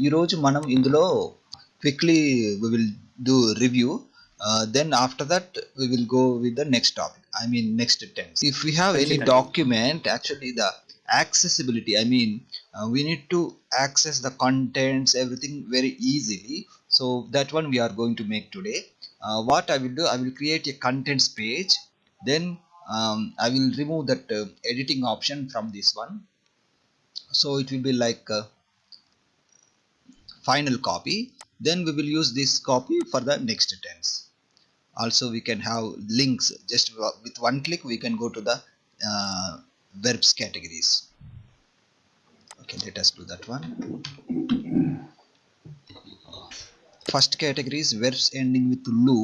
ఈరోజు మనం ఇందులో quickly we will do review. Then after that we will go with the next topic. I mean next tense. If we have any document, actually the accessibility. I mean we need to access the contents, everything very easily. So that one we are going to make today. What I will do, I will create a contents page. Then I will remove that editing option from this one. So it will be like final copy. Then we will use this copy for the next tense. Also we can have links. Just with one click we can go to the verbs categories. Okay, let us do that one. First category is verbs ending with lu.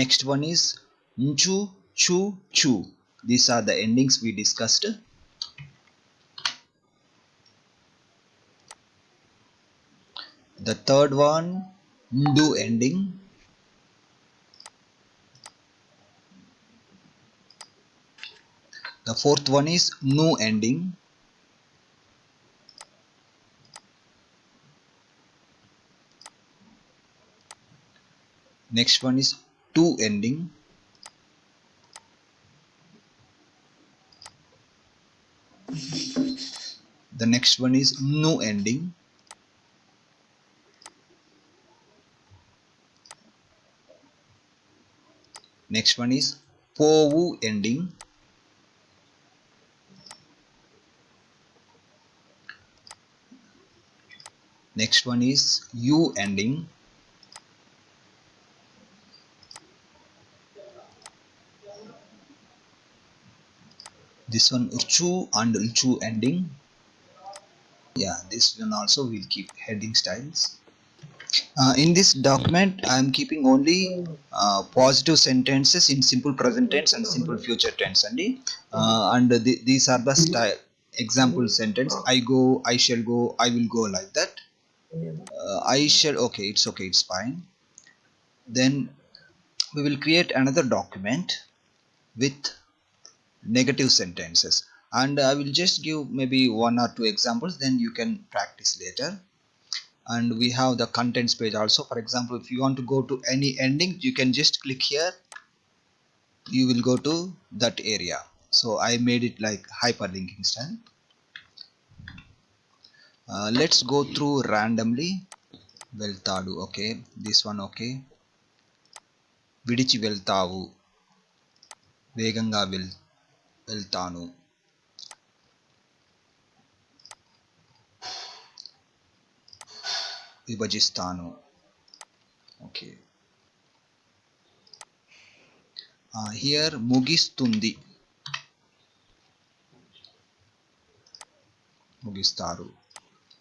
Next one is nchu, chu, chu. These are the endings we discussed. The third one, ndu ending. The fourth one is nu ending. Next one is tu ending. The next one is nu ending. Next one is povu ending. Next one is u ending. This one uchu and ulchu ending. Yeah, this one also will keep heading styles. In this document I am keeping only positive sentences in simple present tense and simple future tense only. And these are the style example sentence. I go, I shall go, I will go, like that. I shall, okay, it's fine. Then we will create another document with negative sentences, and I will just give maybe one or two examples, then you can practice later. And we have the contents page also. For example, if you want to go to any ending, you can just click here, you will go to that area. So I made it like hyperlinking style. Let's go through randomly. Veltadu, okay, this one, okay. Vidichi veltavu, veganga వెళ్తాను. విభజిస్తాను. Okay, here ముగిస్తుంది, ముగిస్తారు,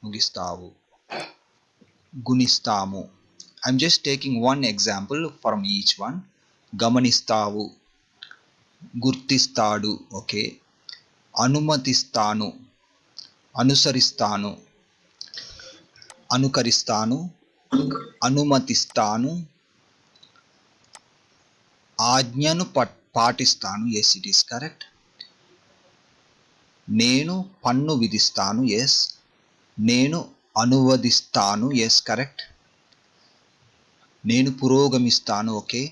ముగిస్తావు. గుణిస్తాము. I'm just taking one example from each one. గమనిస్తావు, గుర్తిస్తాడు, okay. అనుమతిస్తాను, అనుసరిస్తాను, అనుకరిస్తాను, అనుమతిస్తాను. ఆజ్ఞను పాటిస్తాను, ఎస్, ఇట్ ఈస్ కరెక్ట్. నేను పన్ను విధిస్తాను, ఎస్. నేను అనువదిస్తాను, ఎస్, కరెక్ట్. నేను పురోగమిస్తాను, ఓకే.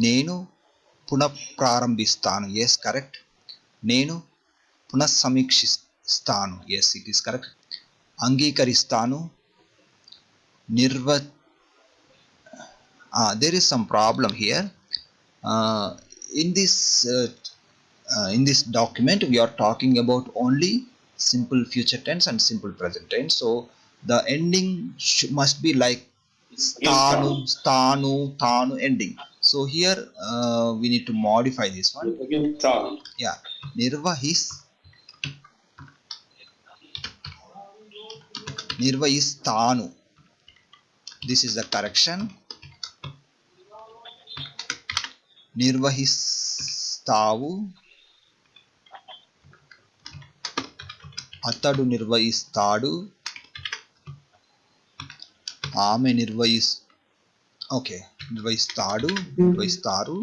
నేను పునఃప్రారంభిస్తాను, ఎస్, కరెక్ట్. నేను పునఃసమీక్షిస్తాను, ఎస్, ఇట్ ఈస్ కరెక్ట్. అంగీకరిస్తాను. There is some problem here. In this document we are talking about only simple future tense and simple present tense. So the ending must be like stanu, stanu, tanu ending. So here we need to modify this one. Yeah, nirvahistanu. This is the correction. నిర్వహిస్తావు, అతడు నిర్వహిస్తాడు, ఆమె నిర్వహిస్తాడు, నిర్వహిస్తారు,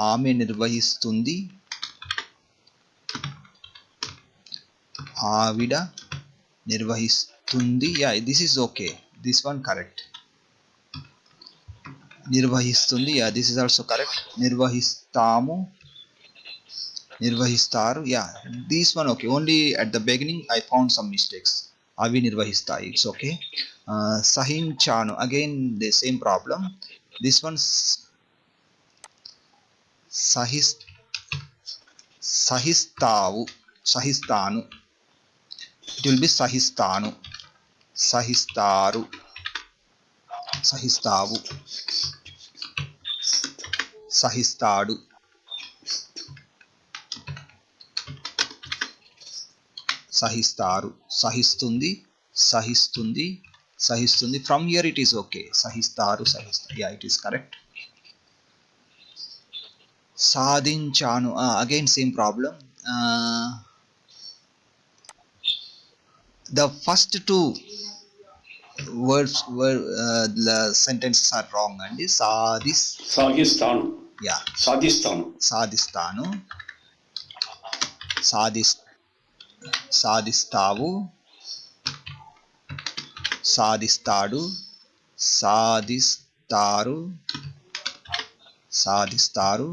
ఆమె నిర్వహిస్తుంది, ఆవిడ నిర్వహిస్తుంది. Yeah, this is okay. This one correct. నిర్వహిస్తుంది. Yeah, this is also correct. నిర్వహిస్తాము, నిర్వహిస్తారు. Yeah, this one okay. Only at the beginning I found some mistakes. అవి నిర్వహిస్తాయి. It's okay. సహించాను. Again the same problem. This one సహిస్తావు, సహిస్తాను. It will be సహిస్తాను, సహిస్తారు, సహిస్తావు, సహిస్తాడు, సహిస్తారు, సహిస్తుంది, సహిస్తుంది, సహిస్తుంది. From here it is okay. సహిస్తారు, సహిస్తారు. Yeah, it is correct. సాధించాను. Again same problem. The first two words were the sentences are wrong అండి. సాగిస్తాను. Yeah, సాధిస్తాను. సాధిస్తాను, సాధిస్తావు, సాధిస్తాడు, సాధిస్తారు, సాధిస్తారు,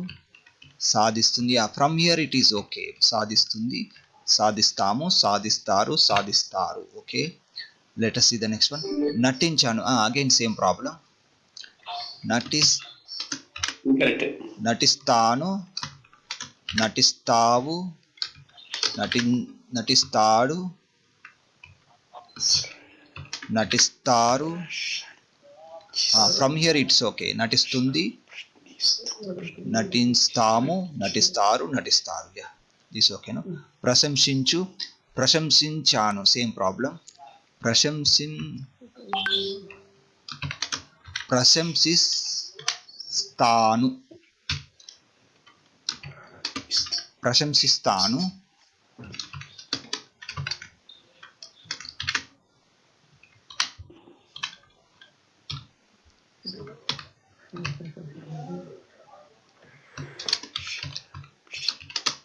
సాధిస్తుంది. From here it is okay. సాధిస్తుంది, సాధిస్తాము, సాధిస్తారు, సాధిస్తారు. Okay, let us see the next one. నటించాను. Again same problem. నటిస్తాను, నటిస్తావు, నటిస్తాడు, నటిస్తారు. From here it's okay. నటిస్తుంది, నటిస్తాము, నటిస్తారు, నటిస్తారు. Yeah, this okay, no? ప్రశంసించు, ప్రశంసించాను. Same problem. ప్రశంసిస్తాను, ప్రశంసిస్తాను,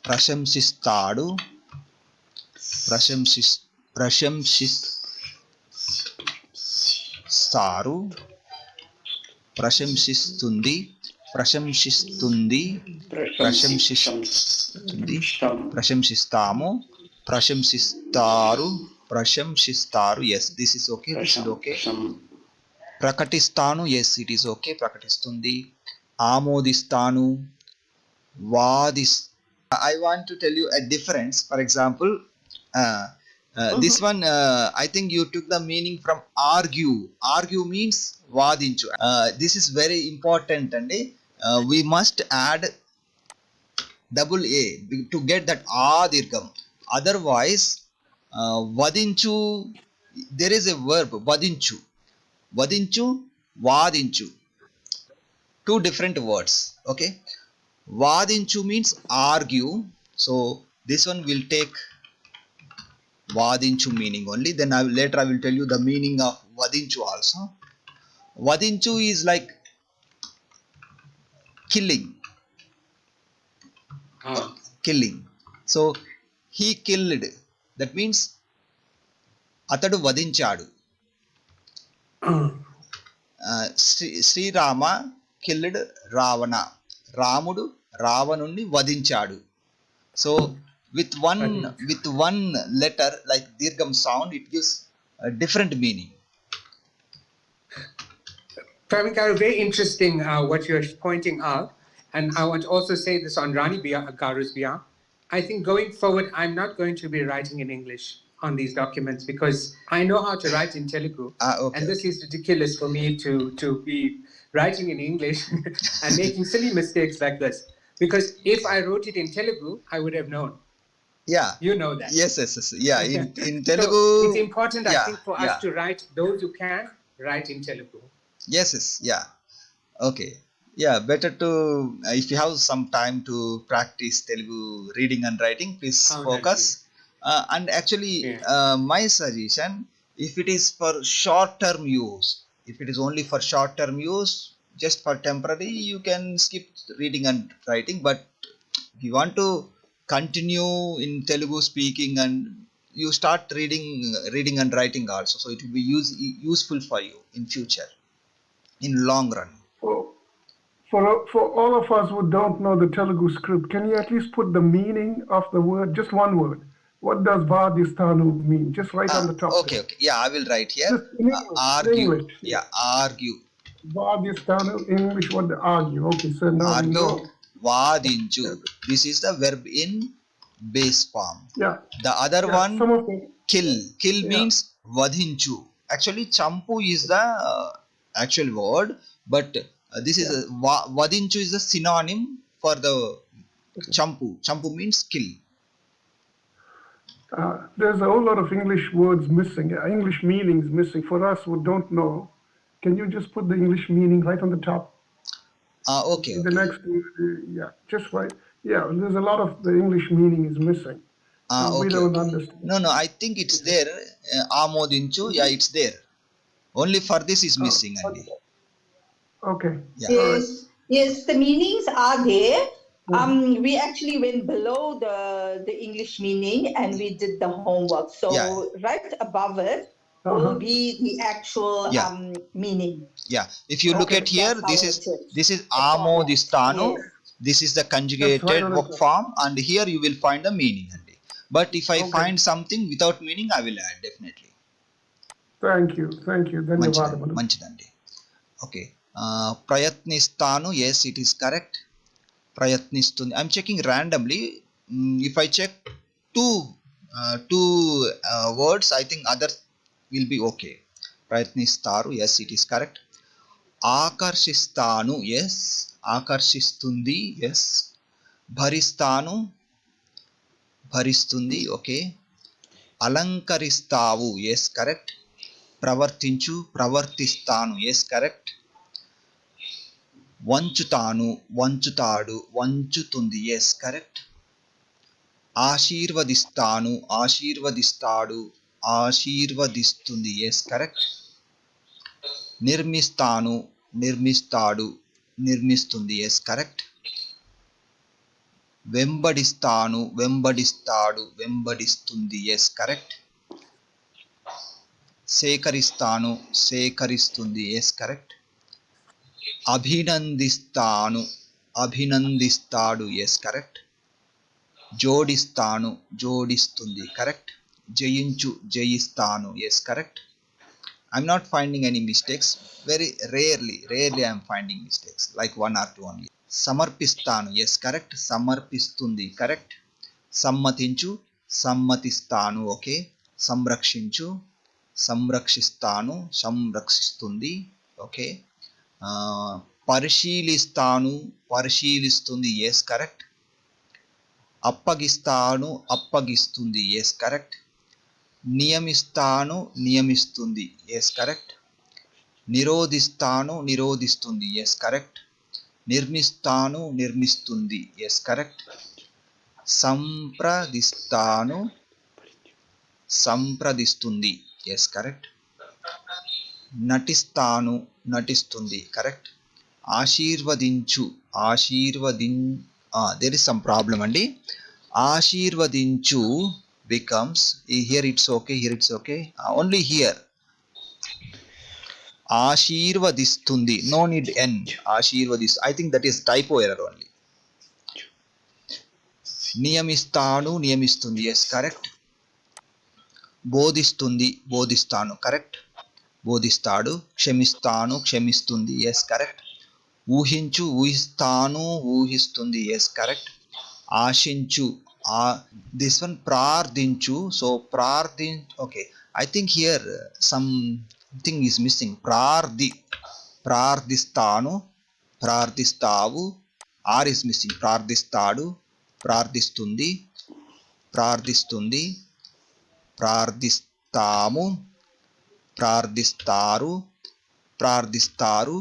ప్రశంసిస్తాడు, ప్రశంసిస్తారు, ప్రశంసిస్తుంది, ప్రశంసిస్తుంది, ప్రశంసిస్తుంది, ప్రశంసిస్తాము, ప్రశంసిస్తారు, ప్రశంసిస్తారు. Yes, this is okay. This is okay. ప్రకటిస్తాను. Yes, it is okay. ప్రకటిస్తుంది. ఆమోదిస్తాను, I want to tell you a difference. For example, this one I think you took the meaning from argue. Argue means వాదించు. This is very important అండి. We must add double A to get that దీర్ఘం. Otherwise వదించు, there is a verb వదించు, వదించు, వాదించు, two different words. Okay, వాదించు means argue. So this one will take వాదించు meaning only. Then later I will tell you the meaning of వదించు also. వదించు is like killing. Killing. So he killed. That means అతడు వధించాడు. Srirama killed Ravana. రాముడు రావణుణ్ణి వధించాడు. So with one letter like dirgham sound, it gives a different meaning. Praveen Garu, very interesting what you're pointing out, and I want to also say this on Rani Garu's behalf. I think going forward, I'm not going to be writing in English on these documents because I know how to write in Telugu, Okay. and this is ridiculous for me to be writing in English and making silly mistakes like this. Because if I wrote it in Telugu, I would have known. Yeah. You know that. Yes. Yeah. In Telugu. So it's important, I think, for us to write. Those who can write in Telugu. Yes. Yeah. Okay. Yeah. Better to if you have some time to practice Telugu reading and writing, please focus. And actually, my suggestion, if it is for short-term use, if it is only for short-term use, just for temporary, you can skip reading and writing. But if you want to continue in Telugu speaking and you start reading and writing also, so it will be useful for you in future, in long run. For all of us who don't know the Telugu script, can you at least put the meaning of the word, just one word? What does Vadistanu mean? Just right on the top Okay, there. okay, yeah, I will write here. Just in English. Argue. English. Yeah, argue. Vadistanu, English, what the argue. Okay, so now we Argue. know. Vadinchu. This is the verb in base form. Yeah. The other Yeah, one, some of them. kill. Kill Yeah. means vadinchu. Actually, champu is the actual word, but this is vadinchu is the synonym for the champu. Champu means kill. There's a whole lot of English words missing, English meanings missing. For us who don't know, can you just put the English meaning right on the top? Okay, The okay. next, yeah, just right. Yeah, there's a lot of the English meaning is missing. We Okay, don't okay. understand. No, I think it's there. Amodinchu, yeah, it's there. Only for this is missing, Andy. Okay. Yeah. Yes, yes, the meanings are there. Mhm. We actually went below the English meaning and we did the homework. So Yeah. right above it will Uh-huh. be the actual Yeah. meaning. Yeah, if you look Okay. at here, That's how it is. this is The format. amodistano. Yes. This is the That's right conjugated on the verb top. form, and here you will find the meaning, Andy. But if I Okay. find something without meaning, I will add definitely. Thank you. ధన్యవాదములు. మంచిదండి. Okay. Prayatnistanu, yes, it is correct. Prayatnistundi. I'm checking randomly. If I check two words, I think other will be okay. Prayatnistaru, yes, it is correct. Akarsistanu, yes. Akarsistundi, yes. Bharistanu, bharistundi, okay. Alankaristavu, yes, correct. Pravartinchu, pravartistanu, yes, correct. Vanchutanu, vanchutadu, vanchutundi, yes, correct. Ashirvadistanu, ashirvadistadu, ashirvadistundi, yes, correct. Nirmistanu, nirmistadu, nirmistundi, yes, correct. వెంబడిస్తాను వెంబడిస్తాడు వెంబడిస్తుంది, yes correct. సేకరిస్తాను సేకరిస్తుంది, yes correct. అభినందిస్తాను అభినందిస్తాడు, yes correct. జోడిస్తాను జోడిస్తుంది, correct. జయించు జయిస్తాను, yes correct. I'm not finding any mistakes. Very rarely I'm finding mistakes, like one or two only. సమర్పిస్తాను, ఎస్ కరెక్ట్. సమర్పిస్తుంది, కరెక్ట్. సమ్మతించు సమ్మతిస్తాను, ఓకే. సంరక్షించు సంరక్షిస్తాను సంరక్షిస్తుంది, ఓకే. పరిశీలిస్తాను పరిశీలిస్తుంది, ఎస్ కరెక్ట్. అప్పగిస్తాను అప్పగిస్తుంది, ఎస్ కరెక్ట్. నియమిస్తాను నియమిస్తుంది, ఎస్ కరెక్ట్. నిరోధిస్తాను నిరోధిస్తుంది, ఎస్ కరెక్ట్. నిర్మిస్తాను నిర్మిస్తుంది, ఎస్ కరెక్ట్. సంప్రదిస్తాను సంప్రదిస్తుంది, ఎస్ కరెక్ట్. నటిస్తాను నటిస్తుంది, కరెక్ట్. ఆశీర్వదించు there is some problem అండి. ఆశీర్వదించు becomes, here it's okay, only here. ఆశీర్వదిస్తుంది, no need n. I think that is typo error only. నియమిస్తాను నియమిస్తుంది, yes, కరెక్ట్. బోధిస్తుంది బోధిస్తాను, కరెక్ట్. బోధిస్తాడు. క్షమిస్తాను క్షమిస్తుంది, yes, కరెక్ట్. ఊహించు ఊహిస్తాను ఊహిస్తుంది, yes, కరెక్ట్. ఆశించు this one ప్రార్థించు, so okay, I think here something is missing. ప్రార్థిస్తాను ప్రార్థిస్తావు, r is missing. ప్రార్థిస్తాడు ప్రార్థిస్తుంది ప్రార్థిస్తుంది ప్రార్థిస్తాము ప్రార్థిస్తారు ప్రార్థిస్తారు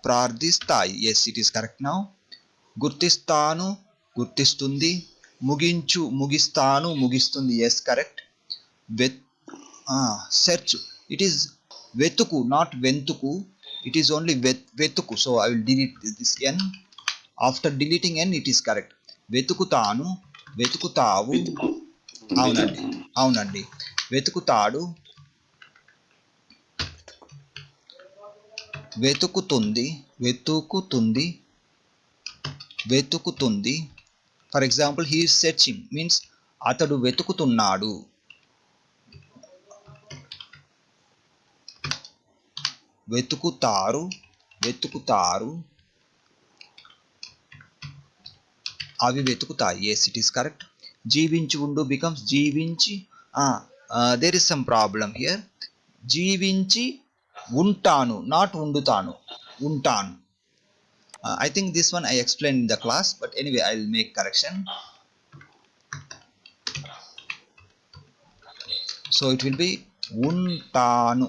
ప్రార్థిస్తాయి, yes, it is correct now. గుర్తిస్తాను గుర్తిస్తుంది. ముగించు ముగిస్తాను ముగిస్తుంది, yes, correct. Search, it is వెతుకు, not వెంతుకు. It is only వెతుకు, so I will delete this n. After deleting n, it is correct. వెతుకుతాను వెతుకుతావు, అవునండి, అవునండి. వెతుకుతాడు, వెతుకుతుంది, వెతుకుతుంది, వెతుకుతుంది. For example he is searching means అతడు వెతుకుతున్నాడు. వెతుకుతారు, వెతుకుతారు, అవి వెతుకుతాయి. Yes it is correct. జీవించి ఉండు బికమ్స్ జీవించి. There is some problem here. జీవించి ఉంటాను, నాట్ ఉండుతాను, ఉంటాను. I think this one I explained in the class, but anyway I will make correction. So it will be ఉంటాను.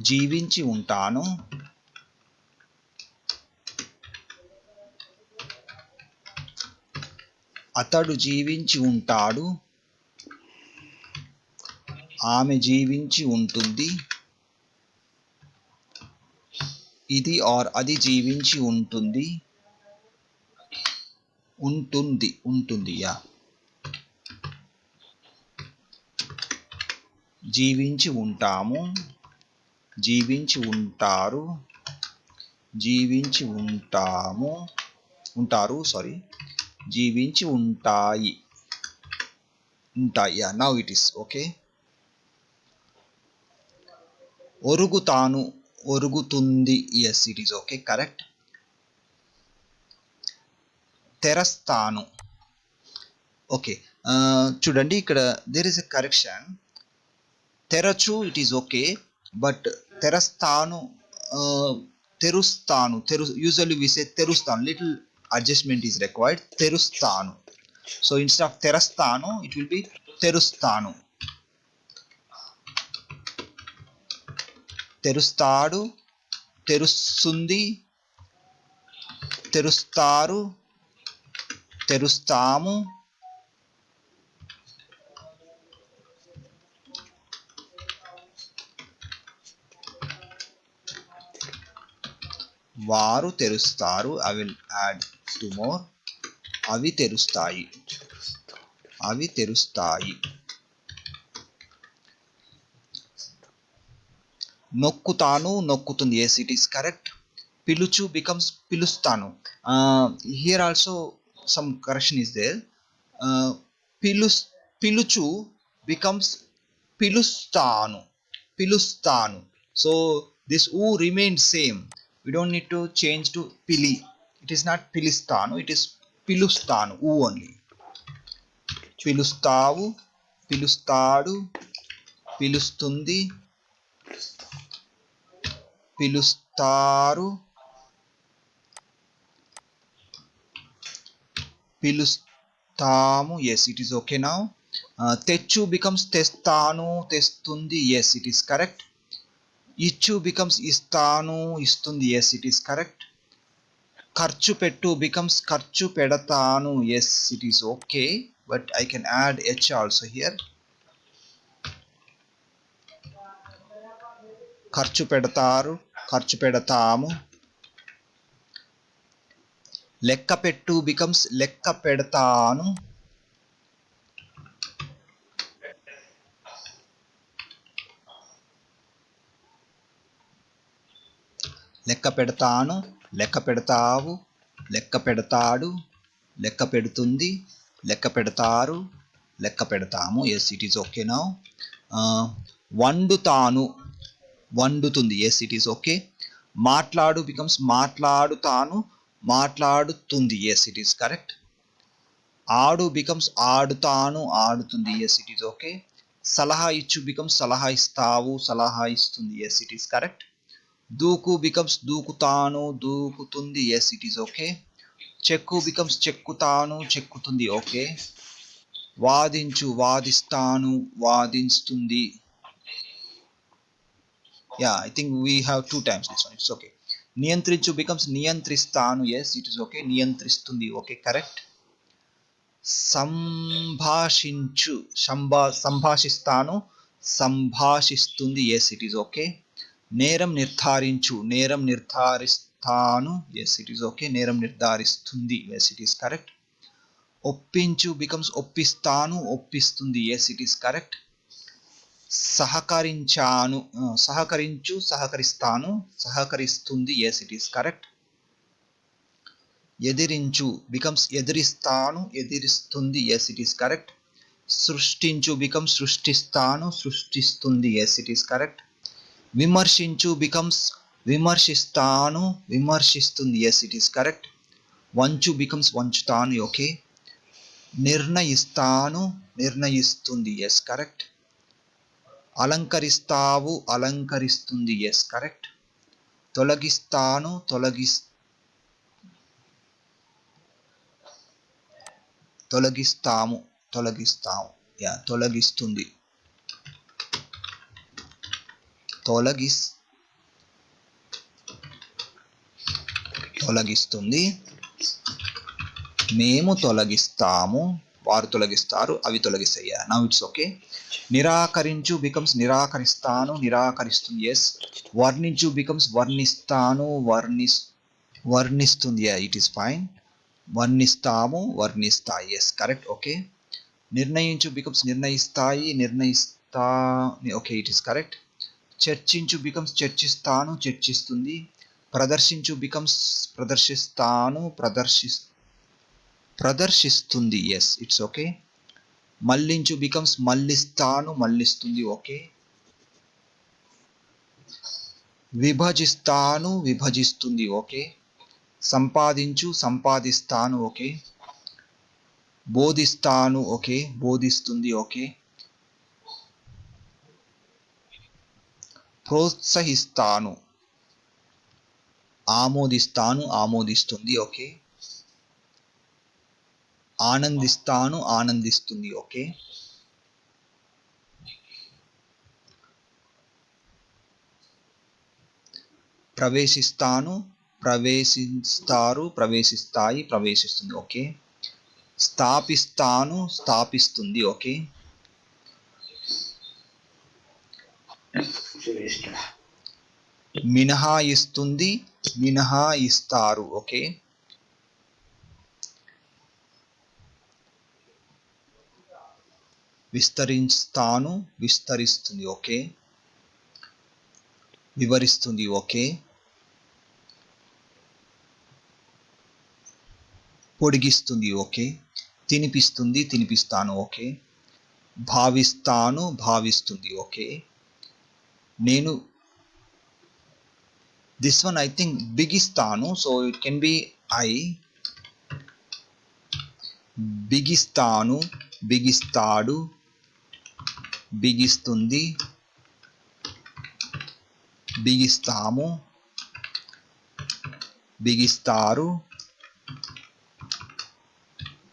జీవించి ఉంటాను, అతడు జీవించి ఉంటాడు, ఆమె జీవించి ఉంటుంది, ఇది ఆర్ అది జీవించి ఉంటుంది, ఉంటుంది, ఉంటుంది. యా జీవించి ఉంటాము, జీవించి ఉంటారు, జీవించి ఉంటాము, ఉంటారు సారీ, జీవించి ఉంటాయి, ఉంటాయి. Yeah now it is okay. ఒరుగుతాను, ఒరుగుతుంది. Yes it is okay correct. తెరస్తాను. ఓకే చూడండి ఇక్కడ దేర్ ఇస్ ఎ కరెక్షన్. తెరచు ఇట్ ఈస్ ఓకే, బట్ తెరస్తాను, తెరుస్తాను, యూజువల్లీ వి సే తెరుస్తాను, లిటిల్ అడ్జస్ట్మెంట్ ఈస్ రిక్వైర్డ్. తెరుస్తాను. సో ఇన్స్టెడ్ ఆఫ్ తెరస్తాను ఇట్ విల్ బి తెరుస్తాను. తెరుస్తాడు, తెరుస్తుంది, తెరుస్తారు, తెరుస్తాము, వారు తెరుస్తారు. I will add 2 more. అవి తెరుస్తాయి, అవి తెరుస్తాయి. నొక్కుతాను, నొక్కుతుంది. Yes it is correct. పిలుచు becomes పిలుస్తాను. Here also some correction is there. పిలుచు బికమ్స్ పిలుస్తాను, పిలుస్తాను. So this uh remains same. We don't need to change to pili. It is not pilistanu, it is pilustanu, ఊ only. పిలుస్తావు, పిలుస్తాడు, పిలుస్తుంది, పిలుస్తారు, పిలుస్తాము. Yes it is okay now. తెచ్చు బికమ్స్ తెస్తాను, తెస్తుంది. Yes it is correct. ఇచ్చు బికమ్స్ ఇస్తాను, ఇస్తుంది. Yes it is correct. ఖర్చు పెట్టు బికమ్స్ ఖర్చు పెడతాను. Yes it is okay, but I can add H also here. ఖర్చు పెడతారు, ఖర్చు పెడతాము. లెక్క పెట్టు బికమ్స్ లెక్క పెడతాను. లెక్క పెడతాను, లెక్క పెడతావు, లెక్క పెడతాడు, లెక్క పెడుతుంది, లెక్క పెడతారు, లెక్క పెడతాము. Yes it is okay now. వండుతాను, వండుతుంది. Yes it is okay. మాట్లాడు బికమ్స్ మాట్లాడుతాను, మాట్లాడుతుంది. Yes it is correct. ఆడు బికమ్స్ ఆడుతాను, ఆడుతుంది. Yes it is okay. సలహా ఇచ్చు బికమ్స్ సలహా ఇస్తావు, సలహా ఇస్తుంది. Yes it is correct. దూకు బికమ్స్ దూకుతాను, దూకుతుంది. Yes it is okay. చెక్కు బికమ్స్ చెక్కుతాను, చెక్కుతుంది. ఓకే. వాదించు, వాదిస్తాను, వాదిస్తుంది. Yeah I think we have 2 times this one. It's okay. నియంత్రించు becomes నియంత్రిస్తాను. Yes it is okay. నియంత్రిస్తుంది. Okay correct. సంభాషించు, సంభాషిస్తాను, సంభాషిస్తుంది. Yes it is okay. నేరం నిర్ధారించు, నేరం నిర్ధారిస్తాను. Yes it is okay. నేరం నిర్ధారిస్తుంది. Yes it is correct. ఒప్పించు becomes ఒప్పిస్తాను ఒప్పిస్తుంది. yes it is correct. సహకరించాను సహకరించు సహకరిస్తాను సహకరిస్తుంది. yes it is correct. ఎదిరించు becomes ఎదిరిస్తాను ఎదిరిస్తుంది. yes it is correct. సృష్టించు becomes సృష్టిస్తాను సృష్టిస్తుంది. yes it is correct. విమర్శించు becomes విమర్శిస్తాను విమర్శిస్తుంది. yes it is correct. వంచు becomes వంచుతాను. ఓకే. నిర్ణయిస్తాను నిర్ణయిస్తుంది. yes correct. అలంకరిస్తావు అలంకరిస్తుంది. yes correct. తొలగిస్తాను తొలగిస్తాము తొలగిస్తాము తొలగిస్తుంది. తొలగిస్తుంది. మేము తొలగిస్తాము వారు తొలగిస్తారు అవి తొలగిస్తాయి. Now it's okay. నిరాకరించు becomes నిరాకరిస్తాను నిరాకరిస్తుంది. ఎస్. వర్ణించు becomes వర్ణిస్తాను వర్ణిస్తుంది. It is fine. వర్ణిస్తాము వర్ణిస్తాయి. Yes correct. ఓకే. నిర్ణయించు becomes నిర్ణయిస్తాయి ఓకే ఇట్ ఈస్ కరెక్ట్. చర్చించు becomes చర్చిస్తాను చర్చిస్తుంది. ప్రదర్శించు becomes ప్రదర్శిస్తాను ప్రదర్శిస్తుంది. Yes it's okay. మళ్ళించు becomes మళ్ళిస్తాను మళ్ళిస్తుంది. ఓకే. విభజిస్తాను విభజిస్తుంది. ఓకే. సంపాదించు సంపాదిస్తాను. ఓకే. బోధిస్తాను. ఓకే బోధిస్తుంది. ఓకే. ప్రోత్సహిస్తాను ఆమోదిస్తాను ఆమోదిస్తుంది. ఓకే. ఆనందిస్తాను ఆనందిస్తుంది. ఓకే. ప్రవేశిస్తాను ప్రవేశిస్తారు ప్రవేశిస్తాయి ప్రవేశిస్తుంది. ఓకే. స్థాపిస్తాను స్థాపిస్తుంది. ఓకే. మినహాయిస్తుంది మినహాయిస్తారు. ఓకే. విస్తరిస్తాను విస్తరిస్తుంది. ఓకే. వివరిస్తుంది. ఓకే. పొడిగిస్తుంది. ఓకే. తినిపిస్తుంది తినిపిస్తాను. ఓకే. భావిస్తాను భావిస్తుంది. ఓకే. నేను దిస్ వన్ ఐ థింక్ బిగిస్తాను. So it can be I. బిగిస్తాను బిగిస్తాడు బిగిస్తుంది బిగిస్తాము బిగిస్తారు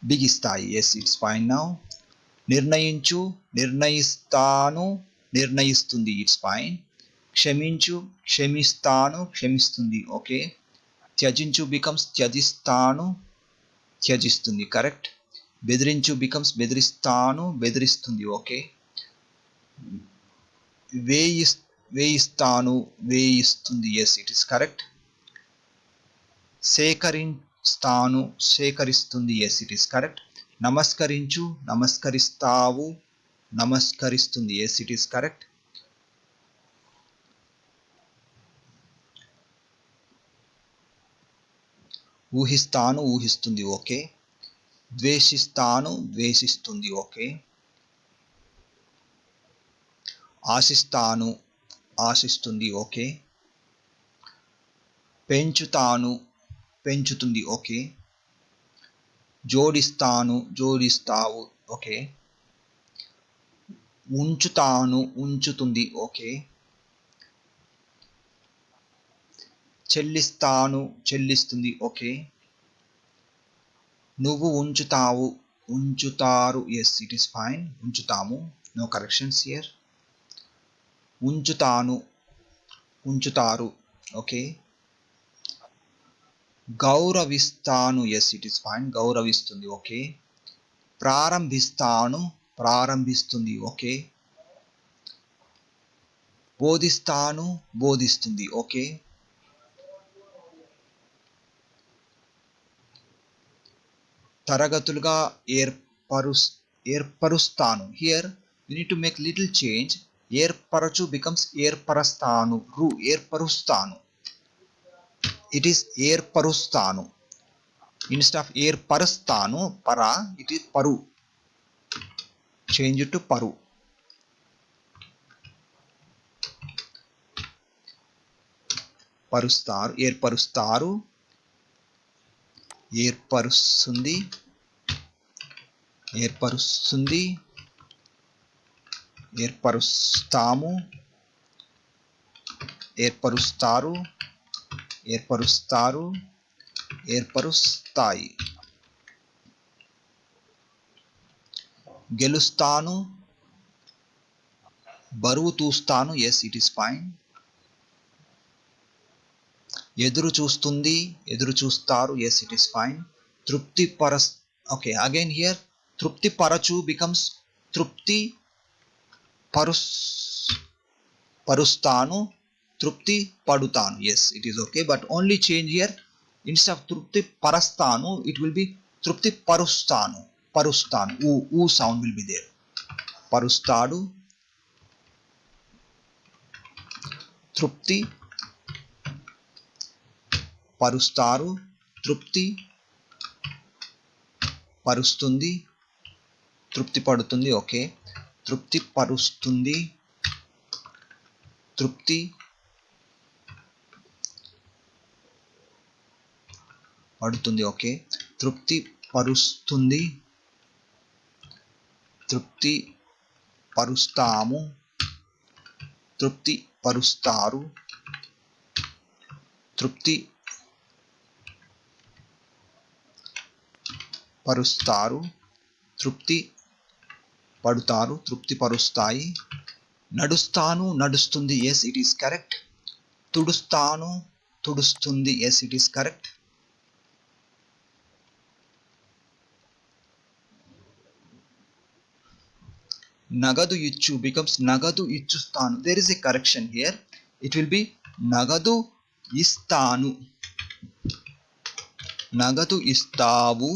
బిగిస్తాయి. Yes it's fine now. నిర్ణయించు నిర్ణయిస్తాను నిర్ణయిస్తుంది. It's fine. క్షమించు క్షమిస్తాను క్షమిస్తుంది. ఓకే. త్యజించు becomes త్యజిస్తాను త్యజిస్తుంది. కరెక్ట్. బెదిరించు becomes బెదిరిస్తాను బెదిరిస్తుంది. ఓకే. వేయిస్తాను వేయిస్తుంది. Yes it is correct. సేకరిస్తాను సేకరిస్తుంది. Yes it is correct. నమస్కరించు నమస్కరిస్తావు నమస్కరిస్తుంది. Yes it is correct. ఊహిస్తాను ఊహిస్తుంది. ఓకే. ద్వేషిస్తాను ద్వేషిస్తుంది. ఓకే. ఆశిస్తాను ఆశిస్తుంది. ఓకే. పెంచుతాను పెంచుతుంది. ఓకే. జోడిస్తాను జోడిస్తావు. ఓకే. ఉంచుతాను ఉంచుతుంది. ఓకే. చెల్లిస్తాను చెల్లిస్తుంది. ఓకే. నువ్వు ఉంచుతావు ఉంచుతారు. Yes it is fine. ఉంచుతాము. No corrections here. ఉంచుతాను ఉంచుతారు. ఓకే. గౌరవిస్తాను. Yes it is fine. గౌరవిస్తుంది. ఓకే. ప్రారంభిస్తాను ప్రారంభిస్తుంది. ఓకే. బోధిస్తాను బోధిస్తుంది. ఓకే. తరగతులుగా ఏర్పరుస్తాను. Here we need to make little change. ఏర్పరచు becomes ఏర్పరస్తాను. ఏర్పరుస్తాను. It is ఏర్పరుస్తాను. Instead of ఏర్పరుస్తాను para, it is paru. Change it to paru. పరుస్తారు, ఏర్పరుస్తారు, ఏర్పరుస్తుంది, ఏర్పరుస్తుంది, ఏర్పరుస్తాము, ఏర్పరుస్తారు, ఏర్పరుస్తారు, ఏర్పరుస్తాయి. గెలుస్తాను, బరువు తూస్తాను. Yes, it is fine. ఎదురు చూస్తుంది, ఎదురు చూస్తారు. Yes, it is fine. తృప్తి ఓకే, అగైన్ హియర్ తృప్తి పరచు becomes తృప్తి పరుస్తాను, తృప్తి పడుతాను. Yes, it is okay, but only change here. Instead of తృప్తి పరస్తాను, ఇట్ విల్ బి తృప్తి పరుస్తాను. పరుస్తాను, ఊ సౌండ్ విల్ బి దేర్. పరుస్తాడు, తృప్తి పరుస్తారు, తృప్తి పరుస్తుంది, తృప్తి పడుతుంది. ఓకే, తృప్తి పరుస్తుంది, తృప్తి పడుతుంది. ఓకే, తృప్తి పరుస్తుంది, తృప్తి పరుస్తాము, తృప్తి పరుస్తారు, తృప్తి పరుస్తారు, తృప్తి పడుతారు, తృప్తి పరుస్తాయి. నడుస్తాను, నడుస్తుంది. Yes, it is correct. తుడుస్తాను, తుడుస్తుంది. Yes, it is correct. నగదు ఇచ్చు becomes నగదు ఇచ్చుస్తాను. There is a correction here. It will be నగదు ఇస్తాను. నగదు ఇస్తావు,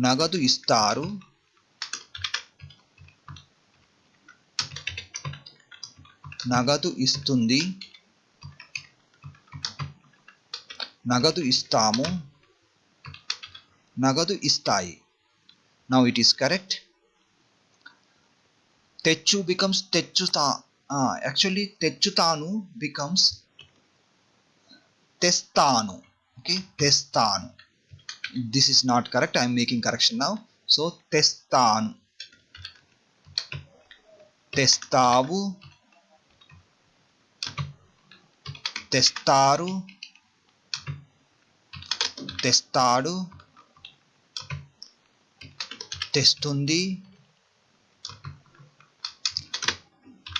నగదు ఇస్తారు, నగదు ఇస్తుంది, నగదు ఇస్తాము, నగదు ఇస్తాయి. Now it is correct. తెచ్చు becomes తెచ్చుతా. Actually తెచ్చుతాను becomes తెస్తాను. Okay, తెస్తాను. This is not correct. I am making correction now. So తెస్తాను, తెస్తావు, తెస్తారు, తెస్తాడు, తెస్తుంది,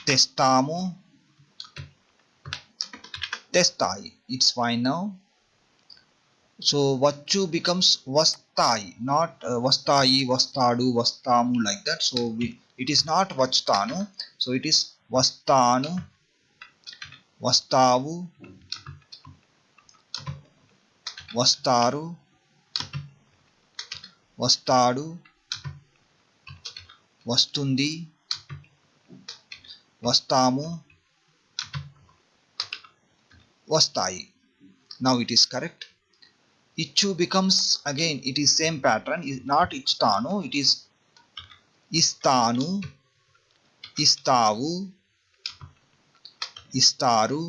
తెస్తాము, తెస్తాయి. It's fine now. So వచ్చు becomes వస్తాయి, not వస్తాయి, వస్తాడు, వస్తాము like that. So it is not వచ్చతాను. So it is వస్తాను, వస్తావు, వస్తారు, వస్తాడు, వస్తుంది, వస్తాము, వస్తాయి. Now it is correct. ఇచ్చు becomes again it is same pattern. Is not ఇస్తాను, it is ఇస్తాను, ఇస్తావు, ఇస్తారు,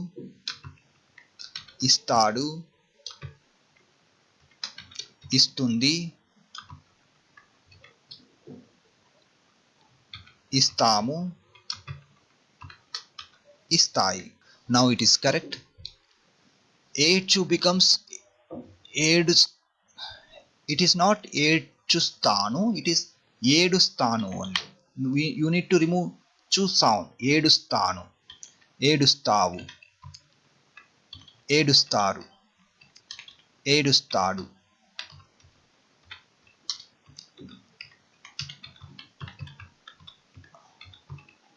ఇస్తాడు, ఇస్తుంది, ఇస్తాము, ఇస్తాయి. Now it is correct. ఏడ్చు becomes ఏడు. It is not ఏడ్చుస్తాను, it is ఏడుస్తాను only. You need to remove చు sound. ఏడుస్తాను, ఏడుస్తావు, ఏడుస్తారు, ఏడుస్తాడు.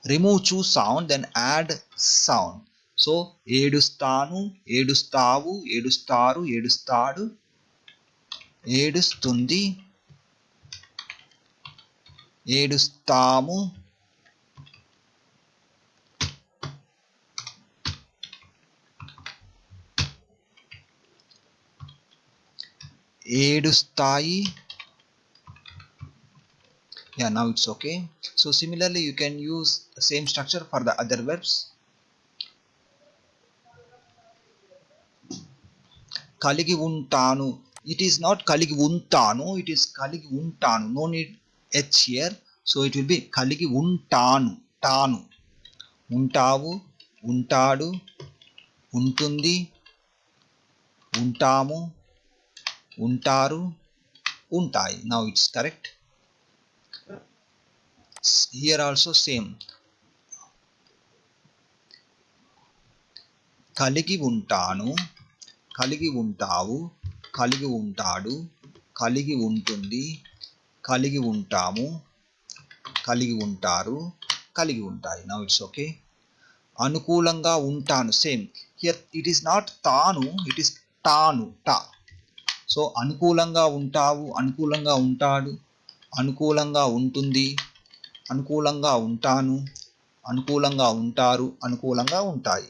Remove చు sound, then add sound. So ఏడుస్తాను, ఏడుస్తావు, ఏడుస్తారు, ఏడుస్తాడు, ఏడుస్తుంది, ఏడుస్తాము, ఏడుస్తాయి. Yeah, now it's okay. So similarly you can use the same structure for the other verbs. కలిగి ఉంటాను, it is not కలిగి ఉంటాను, it is కలిగి ఉంటాను. No need h here, so it will be కలిగి ఉంటాను, తాను. ఉంటావు, ఉంటాడు, ఉంటుంది, ఉంటాము, ఉంటారు, ఉంటాయి. Now it's correct. Here also same. కలిగి ఉంటాను, కలిగి ఉంటావు, కలిగి ఉంటాడు, కలిగి ఉంటుంది, కలిగి ఉంటాము, కలిగి ఉంటారు, కలిగి ఉంటాయి. Now it's okay. అనుకూలంగా ఉంటాను, same. Here it is not తాను, it is తాను, ta. సో అనుకూలంగా ఉంటావు, అనుకూలంగా ఉంటాడు, అనుకూలంగా ఉంటుంది, అనుకూలంగా ఉంటాను, అనుకూలంగా ఉంటారు, అనుకూలంగా ఉంటాయి.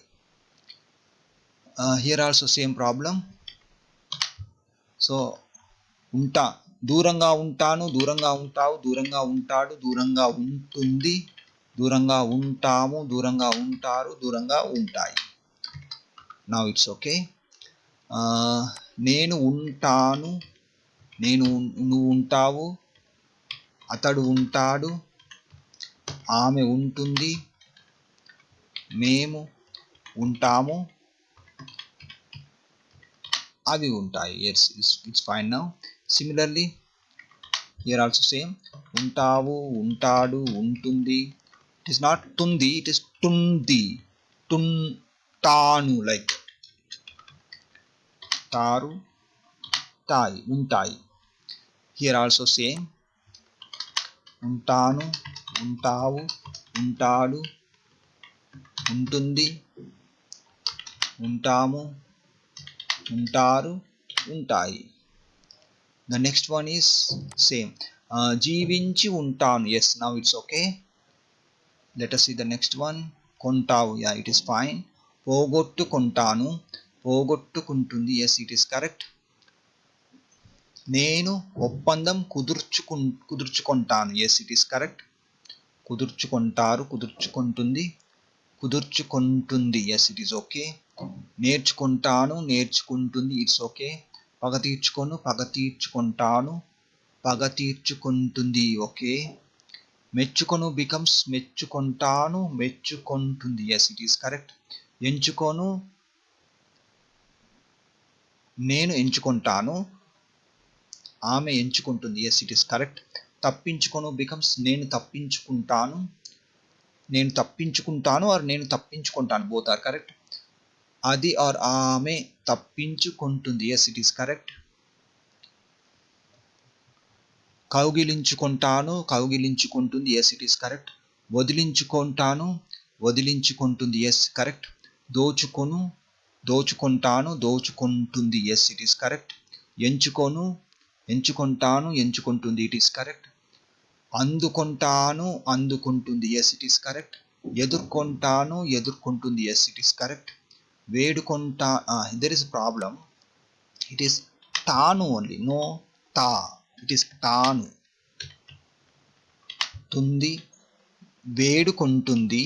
Here also same problem. So దూరంగా ఉంటాను, దూరంగా ఉంటావు, దూరంగా ఉంటాడు, దూరంగా ఉంటుంది, దూరంగా ఉంటాము, దూరంగా ఉంటారు, దూరంగా ఉంటాయి. Now it's okay. నేను ఉంటాను, నువ్వు ఉంటావు, అతడు ఉంటాడు, ఆమె ఉంటుంది, మేము ఉంటాము, అవి ఉంటాయి. Yes, it's fine now. Similarly here also same. ఉంటావు, ఉంటాడు, ఉంటుంది. It is not తుంది, it is తుంది, తాను, like తారు, తాయి, ఉంటాయి. Here also same. ఉంటాను, ఉంటావు, ఉంటాడు, ఉంటుంది, ఉంటాము, ఉంటారు, ఉంటాయి. The next one is same. జీవించి ఉంటాను. Yes, now it's okay. Let us see the next one. కొంటావు. Yeah, it is fine. పోగొట్టుకుంటాను, పోగొట్టుకుంటుంది. Yes, it is correct. నేను ఒప్పందం కుదుర్చుకుంటాను. Yes, it is correct. కుదుర్చుకుంటారు, కుదుర్చుకుంటుంది, కుదుర్చుకుంటుంది. Yes, it is okay. నేర్చుకుంటాను, నేర్చుకుంటుంది. It's okay. పగ తీర్చుకొను, పగ తీర్చుకుంటాను, పగ తీర్చుకుంటుంది. ఓకే. మెచ్చుకొను బికమ్స్ మెచ్చుకుంటాను, మెచ్చుకుంటుంది. Yes, it is correct. ఎంచుకొను, నేను ఎంచుకుంటాను, ఆమె ఎంచుకుంటుంది. Yes, it is correct. తప్పించుకొను బికమ్స్ నేను తప్పించుకుంటాను, నేను తప్పించుకుంటాను ఆర్ నేను తప్పించుకుంటాను. Both are correct. అది ఆర్ ఆమె తప్పించుకుంటుంది. Yes, it is correct. కౌగిలించుకుంటాను, కౌగిలించుకుంటుంది. Yes, it is correct. వదిలించుకుంటాను, వదిలించుకుంటుంది. Yes, correct. దోచుకొను, దోచుకుంటాను, దోచుకుంటుంది. Yes, it is correct. ఎంచుకొను, ఎంచుకుంటాను, ఎంచుకుంటుంది. It is correct. అందుకుంటాను, అందుకుంటుంది. Yes, it is correct. ఎదుర్కొంటాను, ఎదుర్కొంటుంది. Yes, it is correct. వేడుకుంటా, there is a problem. It is తాను only, no తా. It is తాను. తుంది, వేడుకుంటుంది,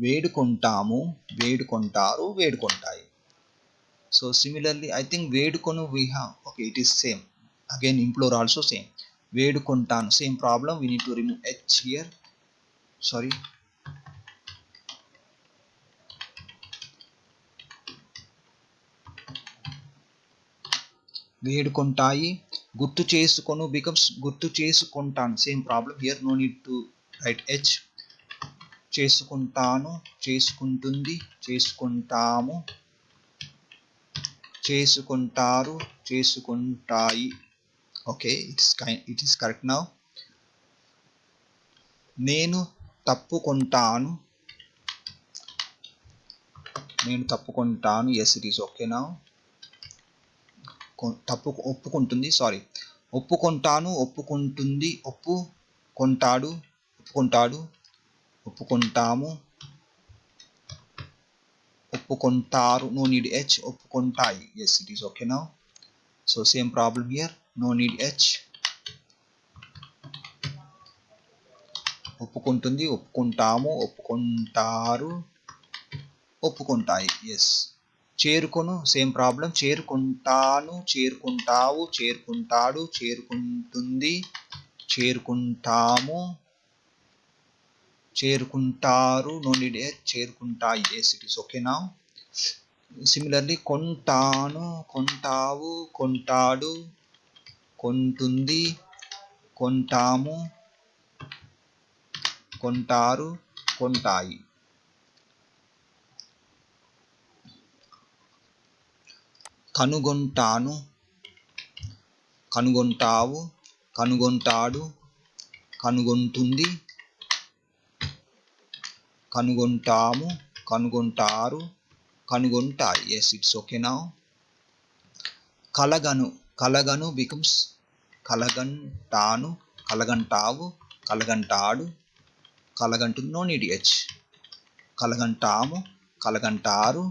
వేడుకుంటాము, వేడుకుంటారు, వేడుకుంటాయి. So similarly I think వేడుకొను we have, okay, it is same. Again implore also same. వేడుకుంటాను, same problem. We need to remove h here. Sorry. వేడుకుంటాయి. గుర్తు చేసుకొను becomes గుర్తు చేసుకుంటాను. Same problem here. No need to write H. చేసుకుంటాను, చేసుకుంటుంది, చేసుకుంటాము, చేసుకుంటారు, చేసుకుంటాయి. Okay, it is correct now. నేను తప్పుకుంటాను, నేను తప్పుకుంటాను. Yes it is okay now. ఒప్పుకుంటుంది, సారీ, ఒప్పుకుంటాను, ఒప్పుకుంటుంది, ఒప్పుకుంటాడు, ఒప్పుకుంటాడు, ఒప్పుకుంటాము, ఒప్పుకుంటారు, no need h, ఒప్పుకుంటాయి. yes it is okay now. So same problem here, no need h. ఒప్పుకుంటుంది, ఒప్పుకుంటాము, ఒప్పుకుంటారు, ఒప్పుకుంటాయి. yes. చేరుకొను, సేమ్ ప్రాబ్లం, చేరుకుంటాను, చేరుకుంటావు, చేరుకుంటాడు, చేరుకుంటుంది, చేరుకుంటాము, చేరుకుంటారు, no need h, చేరుకుంటాయి. yes it is okay now. Similarly, కొంటాను, కొంటావు, కొంటాడు, కొంటుంది, కొంటాము, కొంటారు, కొంటాయి. కనుగొంటాను, కనుగొంటావు, కనుగొంటాడు, కనుగొంటుంది, కనుగొంటాము, కనుగొంటారు, కనుగొంటాయి. yes it's okay now. కలగను, కలగను becomes కలగంటాను, కలగంటావు, కలగంటాడు, కలగంటుంది, no need h, కలగంటాము, కలగంటారు,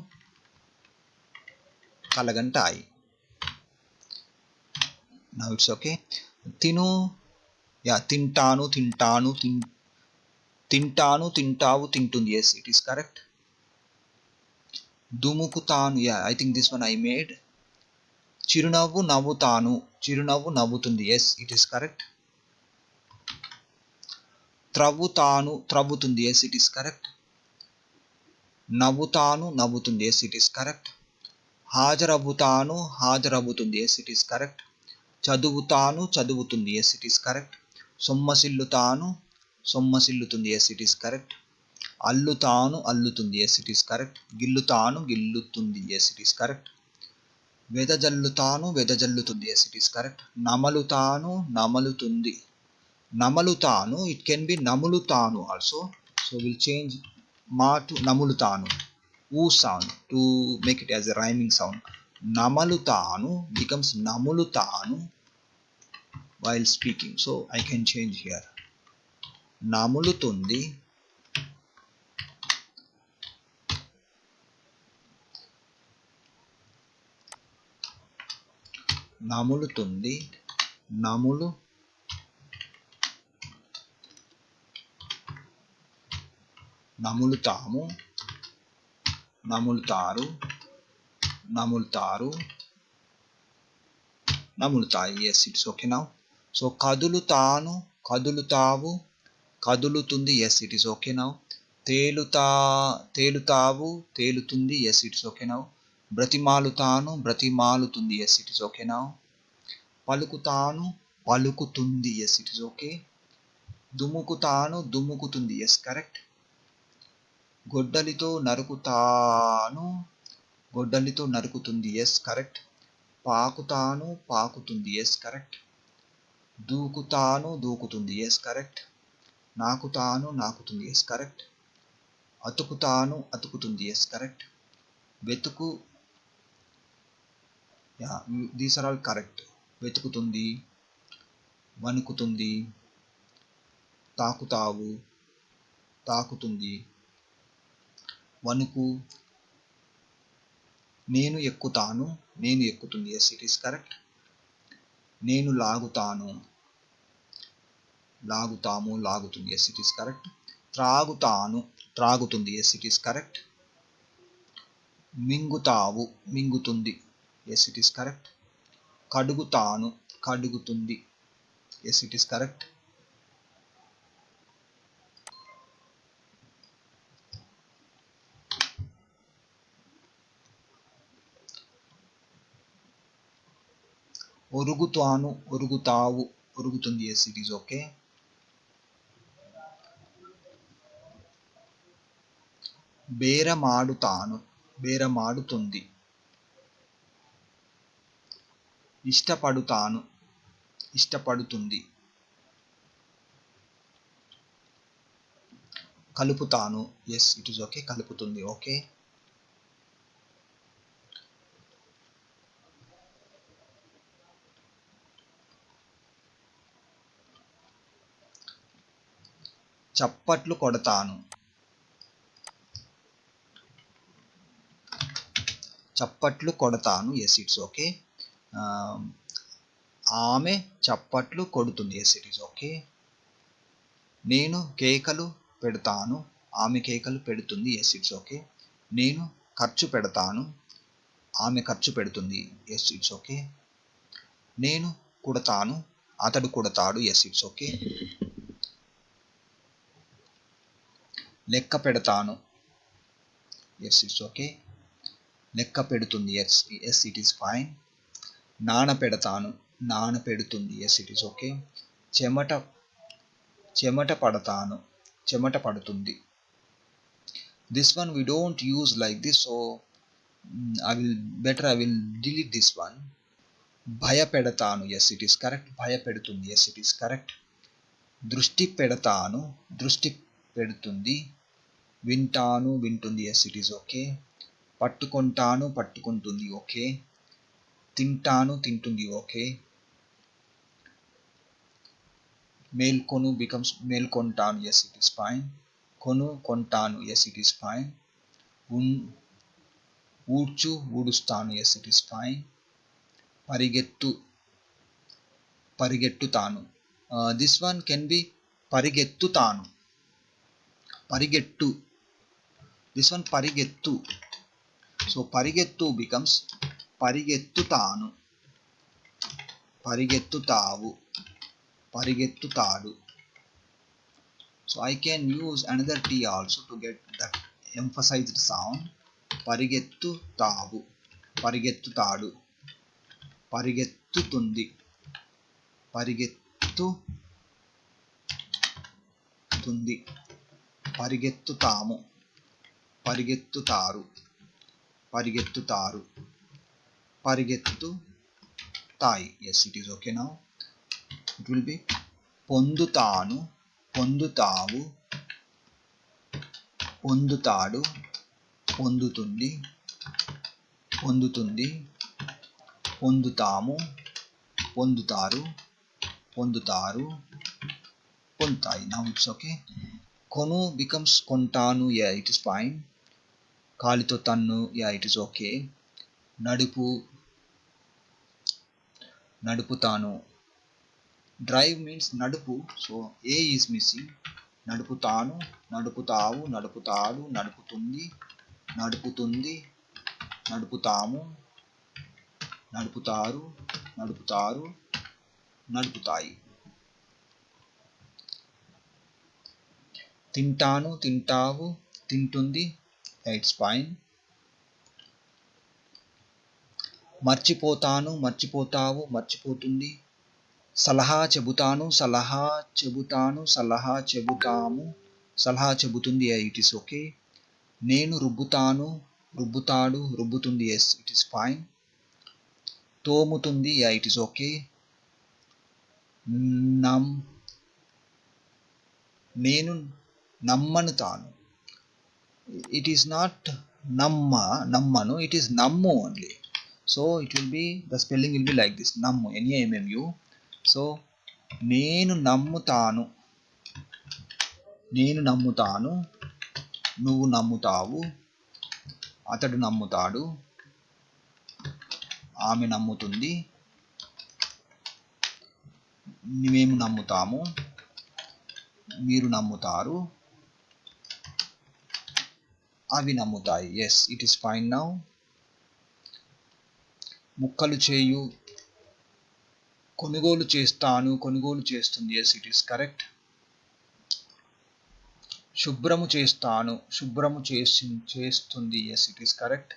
కలగంటాయి. now it's okay. తిను, యా, తింటాను, తింటాను, తింటాను, తింటావు, తింటుంది. yes it is correct. దుముకుతాను, yeah, I think this one I made. చిరునవ్వు నవ్వుతాను, చిరునవ్వు నవ్వుతుంది. yes it is correct. త్రవ్వుతాను, త్రవ్వుతుంది. yes it is correct. నవ్వుతాను, నవ్వుతుంది. yes it is correct. హాజరవుతాను, హాజరవుతుంది. yes it is correct. చదువుతాను, చదువుతుంది. yes it is correct. సొమ్మసిల్లుతాను, సొమ్మసిల్లుతుంది. yes it is correct. అల్లుతాను, అల్లుతుంది. yes it is correct. గిల్లుతాను, గిల్లుతుంది. yes it is correct. వెదజల్లుతాను, వెదజల్లుతుంది. yes it is correct. నమలుతాను, నమలుతుంది. నమలుతాను, it can be నములుతాను also. So we'll change ma to namulutanu, oo sound, to make it as a rhyming sound. Namalutanu becomes namulutanu while speaking. So I can change here. Namulutundi, namulutundi, namulu, namulutamu, namultaru, namultaru, namultayi. yes it's okay now. So kadulutanu, kadulutavu, kadulutundi. yes it is okay now. తేలుతావు, తేలుతుంది. yes it's okay now. బ్రతిమాలుతాను, బ్రతిమాలుతుంది. yes it is okay now. పలుకుతాను, పలుకుతుంది. yes it is okay. దుముకుతాను, దుముకుతుంది. yes correct. గొడ్డలితో నరుకుతాను, గొడ్డలితో నరుకుతుంది. yes correct. పాకుతాను, పాకుతుంది. yes correct. దూకుతాను, దూకుతుంది. yes correct. నాకుతాను, నాకుతుంది. yes correct. అతుకుతాను, అతుకుతుంది. yes correct. వెతుకు, yeah, these are all correct. వెతుకుతుంది, వణుకుతుంది, తాకుతావు, తాకుతుంది, వణుకు. నేను ఎక్కుతాను, నేను ఎక్కుతుంది. yes it is correct. నేను లాగుతాను, లాగుతాము, లాగుతుంది. yes it is correct. త్రాగుతాను, త్రాగుతుంది. yes it is correct. మింగుతావు, మింగుతుంది. yes it is correct. కడుగుతాను, కడుగుతుంది. yes it is correct. ఒరుగుతాను, ఒరుగుతావు, ఒరుగుతుంది. yes it is okay. బేరమాడుతాను, బేరమాడుతుంది. ఇష్టపడుతాను, ఇష్టపడుతుంది. కలుపుతాను. yes it is okay. కలుపుతుంది. okay. చప్పట్లు కొడతాను. చప్పట్లు కొడతాను. Yes it's okay. ఆమె చప్పట్లు కొడుతుంది. Yes it is okay. నేను కేకలు పెడతాను. ఆమె కేకలు పెడుతుంది. Yes it's okay. నేను ఖర్చు పెడతాను. ఆమె ఖర్చు పెడుతుంది. Yes it's okay. నేను కుడతాను. అతడు కుడతాడు. Yes it's okay. లెక్క పెడతాను. Yes it's okay. లెక్క పెడుతుంది. Yes yes it is fine. నానపెడతాను. నానపెడుతుంది. Yes it is okay. చెమట చెమట పడతాను. చెమట పడుతుంది. This one we don't use like this, so I will delete this one. భయపెడతాను. Yes it is correct. భయపెడుతుంది. Yes it is correct. దృష్టి పెడతాను. దృష్టి పెడుతుంది. వింటాను. వింటుంది. Yes it is okay. పట్టుకుంటాను. పట్టుకుంటుంది. ఓకే. తింటాను. తింటుంది. ఓకే. మేల్కొను becomes మేల్కొంటాను. Yes it is fine. కొంటాను. Yes it is fine. ఊడుస్తాను. Yes it is fine. పరిగెట్టుతాను. దిస్ వన్ కెన్ బి పరిగెత్తుతాను. పరిగెట్టు. దిస్ వన్ పరిగెత్తు. సో పరిగెత్తు బికమ్స్ పరిగెత్తుతాను. పరిగెత్తుతావు. పరిగెత్తుతాడు. So I can use another T also to get that emphasized sound. పరిగెత్తుతావు. పరిగెత్తుతాడు. పరిగెత్తుతుంది. పరిగెత్తుతుంది. పరిగెత్తుతాము. పరిగెత్తుతారు. పరిగెత్తుతారు. పరిగెత్తుతాయి. Yes, it is okay now. It will be పొందుతాను. పొందుతావు. పొందుతాడు. పొందుతుంది. పొందుతుంది. పొందుతాము. పొందుతారు. పొందుతారు. పొందుతాయి. Now it's okay. కొను becomes కొంటాను. Yeah, it is fine. కాలితో తన్ను. Yeah, it is okay. నడుపు. నడుపుతాను. డ్రైవ్ మీన్స్ నడుపు. So A is missing. నడుపుతాను. నడుపుతావు. నడుపుతాడు. నడుపుతుంది. నడుపుతుంది. నడుపుతాము. నడుపుతారు. నడుపుతారు. నడుపుతాయి. తింటాను. తింటావు. తింటుంది. It's fine. మర్చిపోతాను. మర్చిపోతావు. మర్చిపోతుంది. సలహా చెబుతాను. సలహా చెబుతాను. సలహా చెబుతాము. సలహా చెబుతుంది. It is okay. నేను రుబ్బుతాను. రుబ్బుతాడు. రుబ్బుతుంది. Yes it is fine. తోముతుంది. It is okay. నేను నమ్మనుతాను. ఇట్ ఈస్ నాట్ నమ్మను. ఇట్ ఈస్ నమ్ము only. So it will be the spelling will be like this. నమ్ము. NAMMU. సో నేను నమ్ముతాను. నేను నమ్ముతాను. నువ్వు నమ్ముతావు. అతడు నమ్ముతాడు. ఆమె నమ్ముతుంది. మేము నమ్ముతాము. మీరు నమ్ముతారు. అవి నమ్ముతాయి. Yes it is fine now. ముక్కలు చేయు. కొనుగోలు చేస్తాను. కొనుగోలు చేస్తుంది. Yes it is correct. శుభ్రము చేస్తాను. శుభ్రము చేస్తుంది. Yes it is correct.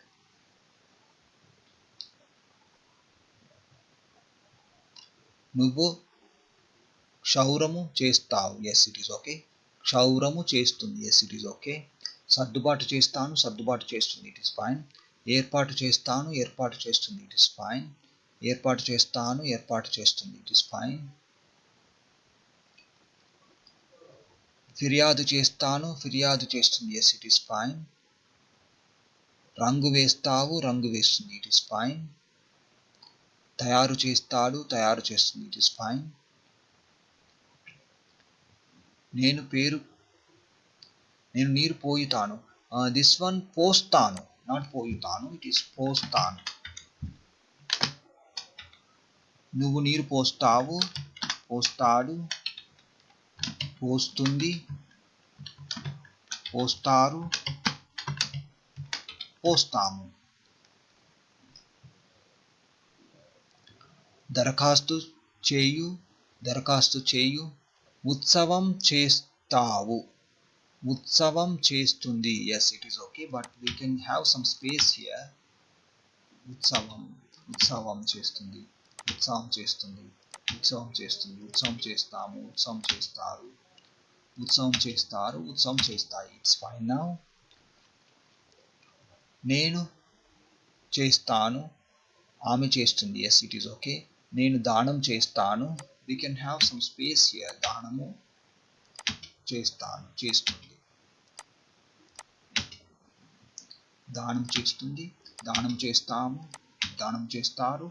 నువ్వు క్షౌరము చేస్తావు. Yes it is okay. క్షౌరము చేస్తుంది. Yes it is okay. సర్దుబాటు చేస్తాను. సర్దుబాటు చేస్తుంది. It is fine. ఏర్పాటు చేస్తాను. ఏర్పాటు చేస్తుంది. It is fine. ఏర్పాటు చేస్తాను. ఏర్పాటు చేస్తుంది. It is fine. ఫిర్యాదు చేస్తాను. ఫిర్యాదు చేస్తుంది. Yes it is fine. రంగు వేస్తావు. రంగు వేస్తుంది. It is fine. తయారు చేస్తాడు. తయారు చేస్తుంది. It is fine. నేను పేరు నేను నీరు పోయుతాను. దిస్ వన్ పోస్తాను, నాట్ పోయుతాను, ఇట్ ఈస్ పోస్తాను. నువ్వు నీరు పోస్తావు, పోస్తాడు, పోస్తుంది, పోస్తారు, పోస్తాము. దరఖాస్తు చేయు, దరఖాస్తు చేయు. ఉత్సవం చేస్తావు, ఉత్సవం చేస్తుంది. Yes, it is okay, but we can have some space here. ఉత్సవం, ఉత్సవం చేస్తుంది, ఉత్సవం చేస్తుంది, ఉత్సవం చేస్తుంది, ఉత్సవం చేస్తాము, ఉత్సవం చేస్తారు, ఉత్సవం చేస్తారు, ఉత్సవం చేస్తాయి. It's fine now. నేను చేస్తాను, ఆమె చేస్తుంది. Yes, it is okay. నేను దానం చేస్తాను. We can have some space here. దానము చేస్తాను, చేస్తుంది. దానం చేస్తుంది, దానం చేస్తాము, దానం చేస్తారు,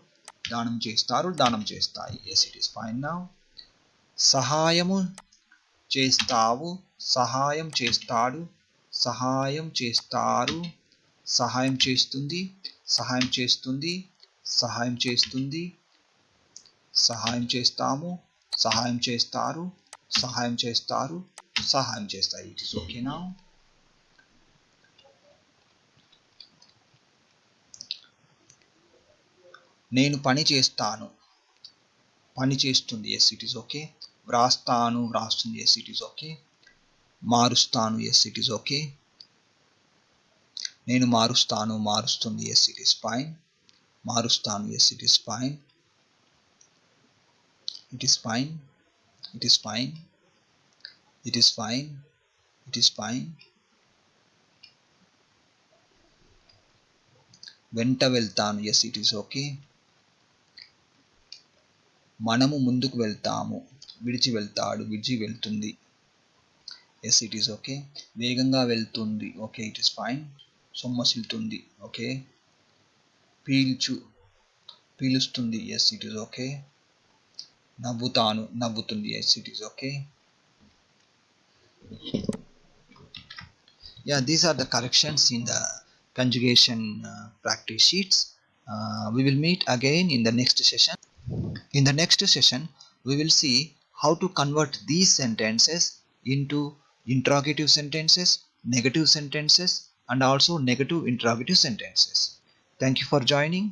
దానం చేస్తారు, దానం చేస్తాయి. Yes, it is fine now. సహాయము చేస్తావు, సహాయం చేస్తాడు, సహాయం చేస్తారు, సహాయం చేస్తుంది, సహాయం చేస్తుంది, సహాయం చేస్తుంది, సహాయం చేస్తాము, సహాయం చేస్తారు, సహాయం చేస్తారు, సహాయం చేస్తాయి. It is okay now. నేను పని చేస్తాను, పని చేస్తుంది. Yes, it is okay. వ్రాస్తాను, వ్రాస్తుంది. Yes, it is okay. మారుస్తాను. Yes, it is okay. నేను మారుస్తాను, మారుస్తుంది. Yes, it is fine. మారుస్తాను. Yes, it is fine. It is fine. It is fine. It is fine. It is fine. వెంట వెళ్తాను. Yes, it is okay. మనము ముందుకు వెళ్తాము. విడిచి వెళ్తాడు, విడిచి వెళ్తుంది. Yes, it is okay. వేగంగా వెళ్తుంది. Okay, it is fine. సొమ్మసిల్తుంది. ఓకే. పీల్చు, పీలుస్తుంది. Yes, it is okay. నవ్వుతాను, నవ్వుతుంది. Yes, it is okay. Yeah, these are the corrections in the conjugation practice sheets. We will meet again in the next session. In the next session, we will see how to convert these sentences into interrogative sentences, negative sentences, and also negative interrogative sentences. Thank you for joining.